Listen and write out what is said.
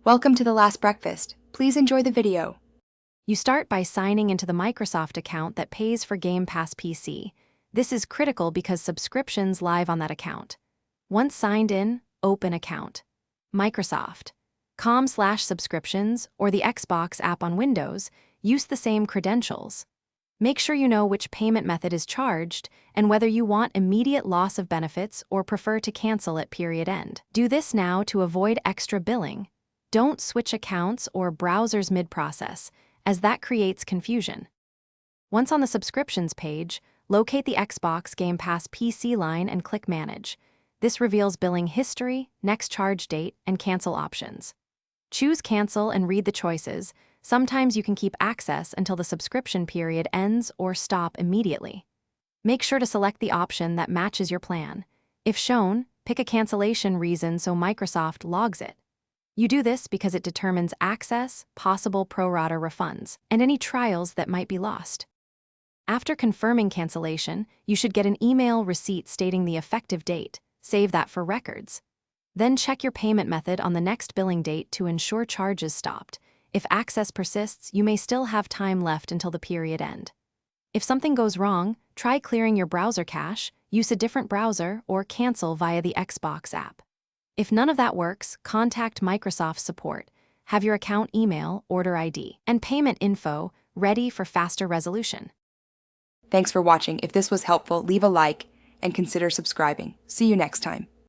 Welcome to The Last Breakfast. Please enjoy the video. You start by signing into the Microsoft account that pays for Game Pass PC. This is critical because subscriptions live on that account. Once signed in, open account. Microsoft.com/subscriptions or the Xbox app on Windows use the same credentials. Make sure you know which payment method is charged and whether you want immediate loss of benefits or prefer to cancel at period end. Do this now to avoid extra billing. Don't switch accounts or browsers mid-process, as that creates confusion. Once on the subscriptions page, locate the Xbox Game Pass PC line and click Manage. This reveals billing history, next charge date, and cancel options. Choose Cancel and read the choices. Sometimes you can keep access until the subscription period ends or stop immediately. Make sure to select the option that matches your plan. If shown, pick a cancellation reason so Microsoft logs it. You do this because it determines access, possible pro-rata refunds, and any trials that might be lost. After confirming cancellation, you should get an email receipt stating the effective date. Save that for records. Then check your payment method on the next billing date to ensure charges stopped. If access persists, you may still have time left until the period end. If something goes wrong, try clearing your browser cache, use a different browser, or cancel via the Xbox app. If none of that works, contact Microsoft support. Have your account email, order ID, and payment info ready for faster resolution. Thanks for watching. If this was helpful, leave a like and consider subscribing. See you next time.